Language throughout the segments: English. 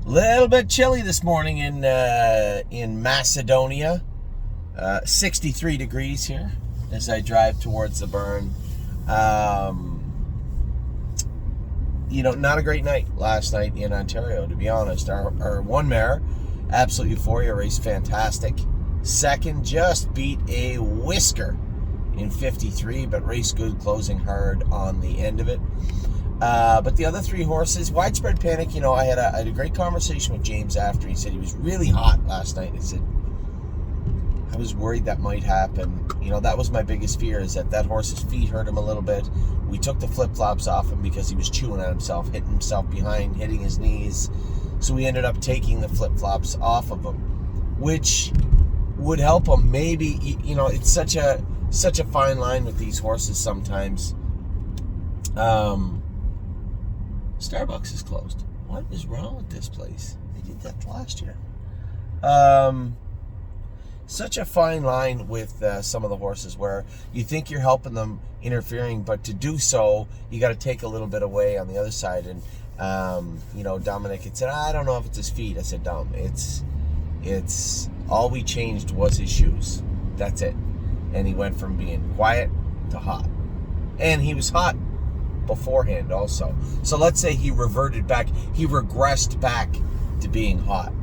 Little bit chilly this morning in Macedonia. 63 degrees here as I drive towards the burn. Not a great night last night in Ontario, to be honest. Our one mare, Absolute Euphoria, raced fantastic. Second just beat a whisker in 53, but raced good, closing hard on the end of it. But the other three horses, Widespread Panic, I had a great conversation with James after. He said he was really hot last night. He said, I was worried that might happen. That was my biggest fear, is that horse's feet hurt him a little bit. We took the flip-flops off him because he was chewing at himself, hitting himself behind, hitting his knees. So we ended up taking the flip-flops off of him, which would help him. Maybe, it's such a fine line with these horses sometimes. Starbucks is closed. What is wrong with this place? They did that last year. Such a fine line with some of the horses where you think you're helping them, interfering, but to do so, you got to take a little bit away on the other side. And, Dominic had said, I don't know if it's his feet. I said, Dom, it's all we changed was his shoes. That's it. And he went from being quiet to hot. And he was hot beforehand also. So let's say he regressed back to being hot.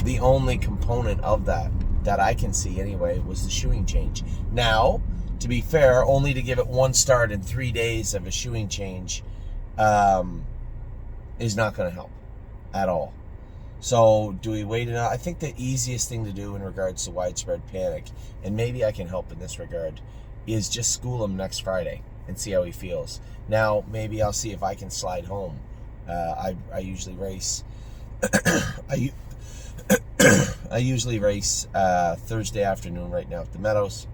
The only component of that I can see anyway was the shoeing change. Now, to be fair, only to give it one start in 3 days of a shoeing change is not going to help at all. So do we wait it out? I think the easiest thing to do in regards to Widespread Panic, and maybe I can help in this regard, is just school him next Friday and see how he feels. Now, maybe I'll see if I can slide home. I usually race. I usually race Thursday afternoon right now at the Meadows.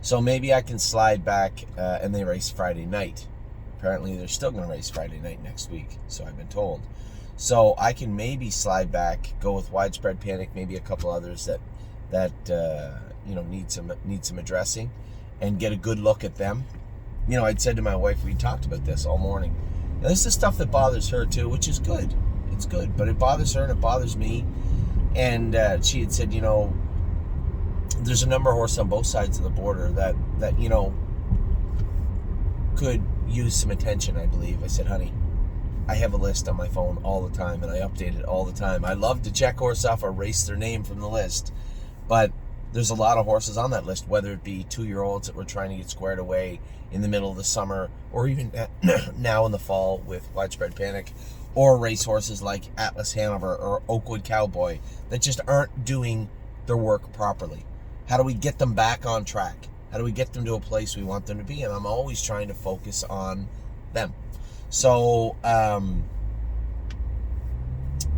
So maybe I can slide back and they race Friday night. Apparently they're still going to race Friday night next week, so I've been told. So I can maybe slide back, go with Widespread Panic, maybe a couple others that need some addressing, and get a good look at them. I'd said to my wife, we talked about this all morning. Now, this is stuff that bothers her too, which is good. It's good, but it bothers her and it bothers me. And she had said, there's a number of horses on both sides of the border that could use some attention, I believe. I said, honey, I have a list on my phone all the time, and I update it all the time. I love to check horse off or erase their name from the list, but there's a lot of horses on that list, whether it be 2-year-olds that we're trying to get squared away in the middle of the summer, or even now in the fall with Widespread Panic, or race horses like Atlas Hanover or Oakwood Cowboy that just aren't doing their work properly. How do we get them back on track? How do we get them to a place we want them to be? And I'm always trying to focus on them. So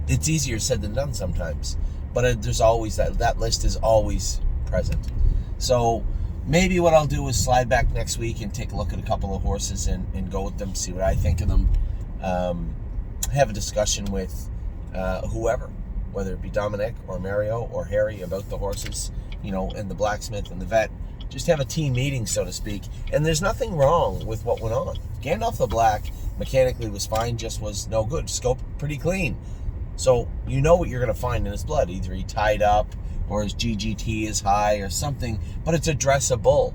it's easier said than done sometimes, but there's always that list is always present. So maybe what I'll do is slide back next week and take a look at a couple of horses and go with them, see what I think of them. Have a discussion with whoever, whether it be Dominic or Mario or Harry, about the horses, and the blacksmith and the vet. Just have a team meeting, so to speak. And there's nothing wrong with what went on. Gandalf the Black mechanically was fine, just was no good. Scope pretty clean. So you know what you're going to find in his blood. Either he tied up or his GGT is high or something, but it's addressable.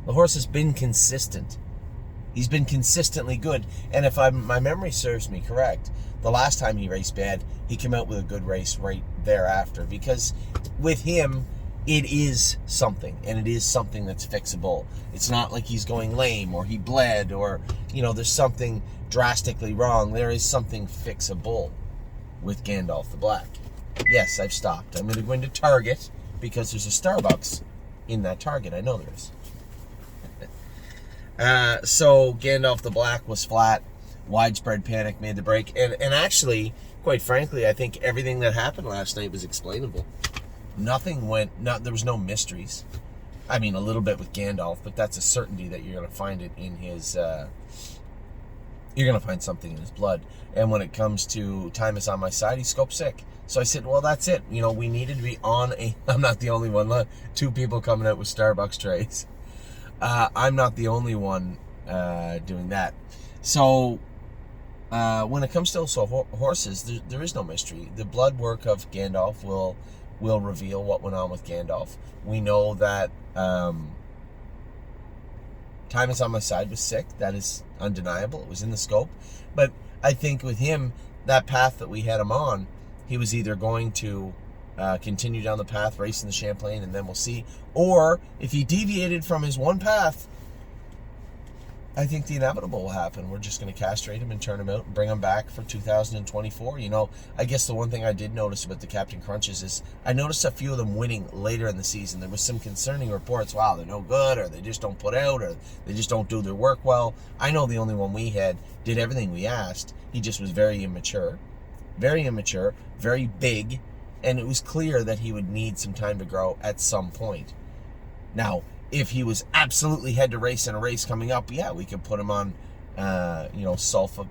The horse has been consistent. He's been consistently good. And if my memory serves me correct, the last time he raced bad, he came out with a good race right thereafter. Because with him, it is something, and it is something that's fixable. It's not like he's going lame or he bled or, there's something drastically wrong. There is something fixable with Gandalf the Black. Yes, I've stopped. I'm going to go into Target because there's a Starbucks in that Target. I know there is. So Gandalf the Black was flat. Widespread Panic made the break. And actually, quite frankly, I think everything that happened last night was explainable. There was no mysteries. I mean, a little bit with Gandalf, but that's a certainty that you're going to find it in his, you're going to find something in his blood. And when it comes to time is on my side, he's scope sick. So I said, well, that's it. We needed to be on I'm not the only one. 2 people coming out with Starbucks trays. I'm not the only one doing that. So when it comes to also horses, there is no mystery. The blood work of Gandalf will reveal what went on with Gandalf. We know that Time Is on My Side was sick. That is undeniable. It was in the scope. But I think with him, that path that we had him on, he was either going to continue down the path, racing the Champlain, and then we'll see. Or if he deviated from his one path, I think the inevitable will happen. We're just going to castrate him and turn him out and bring him back for 2024. You know, I guess the one thing I did notice about the Captain Crunches is I noticed a few of them winning later in the season. There was some concerning reports. Wow, they're no good, or they just don't put out, or they just don't do their work well. I know the only one we had did everything we asked. He just was very immature, very big, and it was clear that he would need some time to grow at some point. Now, if he was absolutely head to race in a race coming up, yeah, we could put him on, sulfa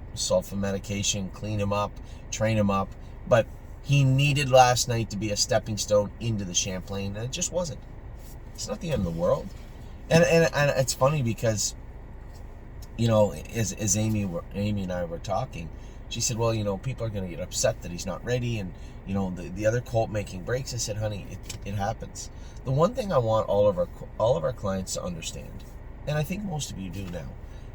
medication, clean him up, train him up. But he needed last night to be a stepping stone into the Champlain, and it just wasn't. It's not the end of the world. And it's funny because, you know, as Amy and I were talking, she said, well, you know, people are going to get upset that he's not ready, and, you know, the other colt making breaks. I said, honey, it happens. The one thing I want all of our clients to understand, and I think most of you do now,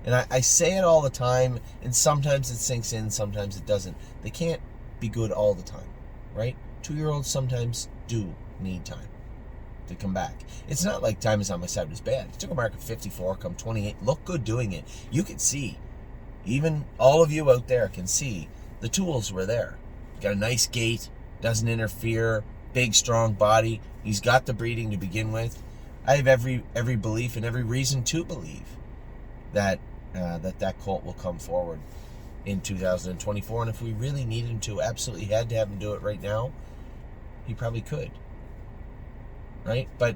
and I say it all the time, and sometimes it sinks in, sometimes it doesn't. They can't be good all the time, right? 2-year-olds sometimes do need time to come back. It's not like Time Is on My Side was bad. He took a mark of 54, come 28, look good doing it. You can see, even all of you out there can see, the tools were there. Got a nice gait, doesn't interfere, big, strong body. He's got the breeding to begin with. I have every belief and every reason to believe that that colt will come forward in 2024. And if we really needed him to, absolutely had to have him do it right now, he probably could. Right? But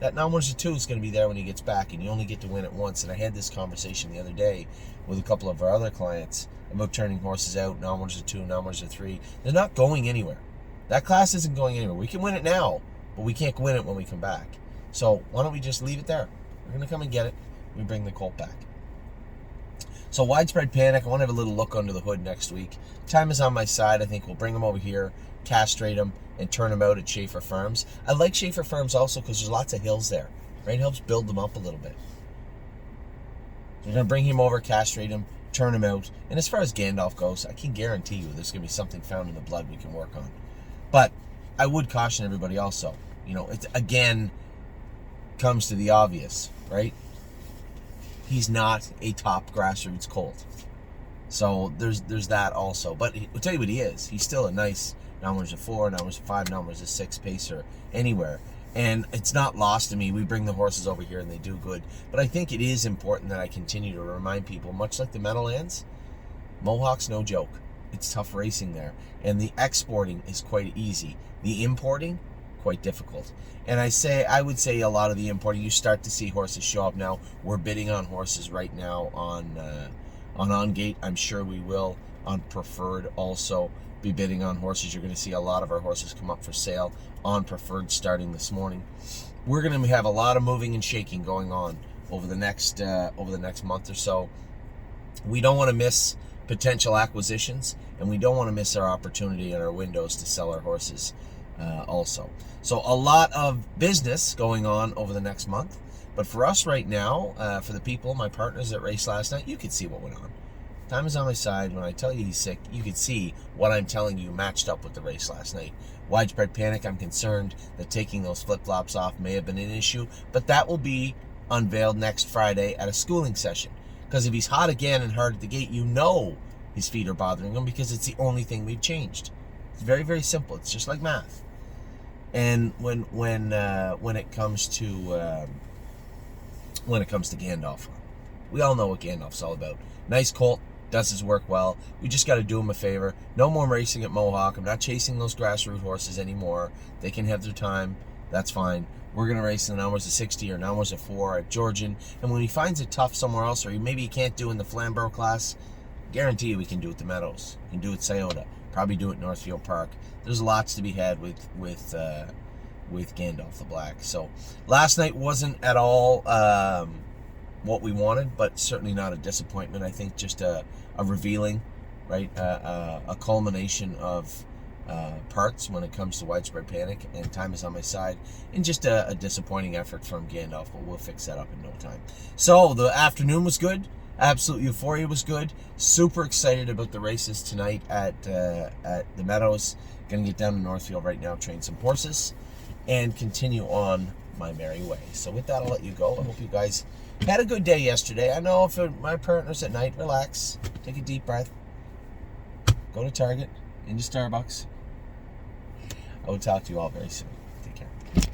that Nommers 2 is going to be there when he gets back, and you only get to win it once. And I had this conversation the other day with a couple of our other clients about turning horses out, Nommers 2, Nommers 3. They're not going anywhere. That class isn't going anywhere. We can win it now, but we can't win it when we come back. So why don't we just leave it there? We're going to come and get it. We bring the colt back. So Widespread Panic, I want to have a little look under the hood next week. Time Is on My Side. I think we'll bring him over here, castrate him, and turn him out at Schaefer Farms. I like Schaefer Farms also because there's lots of hills there. Right? It helps build them up a little bit. We're going to bring him over, castrate him, turn him out. And as far as Gandalf goes, I can guarantee you there's going to be something found in the blood we can work on. But I would caution everybody also, you know, it again comes to the obvious, right? He's not a top grassroots colt. So there's that also. But I'll tell you what he is. He's still a nice Nommers 4, Nommers 5, Nommers 6 pacer anywhere. And it's not lost to me. We bring the horses over here and they do good. But I think it is important that I continue to remind people, much like the Meadowlands, Mohawk's no joke. It's tough racing there. And the exporting is quite easy. The importing, quite difficult. And I would say a lot of the importing, you start to see horses show up now. We're bidding on horses right now on Gate. I'm sure we will. On Preferred also be bidding on horses. You're going to see a lot of our horses come up for sale on Preferred starting this morning. We're going to have a lot of moving and shaking going on over the next month or so. We don't want to miss potential acquisitions, and we don't want to miss our opportunity and our windows to sell our horses also. So a lot of business going on over the next month. But for us right now, for the people, my partners that raced last night, you could see what went on. Time Is on My Side. When I tell you he's sick, you could see what I'm telling you matched up with the race last night. Widespread Panic, I'm concerned that taking those flip-flops off may have been an issue, but that will be unveiled next Friday at a schooling session. Because if he's hot again and hard at the gate, you know his feet are bothering him because it's the only thing we've changed. It's very, very simple. It's just like math. And when it comes to Gandalf, we all know what Gandalf's all about. Nice colt, does his work well. We just got to do him a favor. No more racing at Mohawk. I'm not chasing those grassroots horses anymore. They can have their time. That's fine. We're going to race in the Nommers 60 or Nommers 4 at Georgian. And when he finds it tough somewhere else, or maybe he can't do in the Flamborough class, guarantee you we can do it at the Meadows. We can do it at Scioto. Probably do it at Northfield Park. There's lots to be had with Gandalf the Black. So last night wasn't at all what we wanted, but certainly not a disappointment. I think just a revealing right? A culmination of parts when it comes to widespread panic, and time is on my side, and just a disappointing effort from Gandalf, but we'll fix that up in no time. So the afternoon was good. Absolute euphoria was good. Super excited about the races tonight at the Meadows. Gonna get down to Northfield right now, train some horses, and continue on my merry way. So with that, I'll let you go. I hope you guys had a good day yesterday. I know for my partners at night, relax, take a deep breath, go to Target, into Starbucks. I will talk to you all very soon.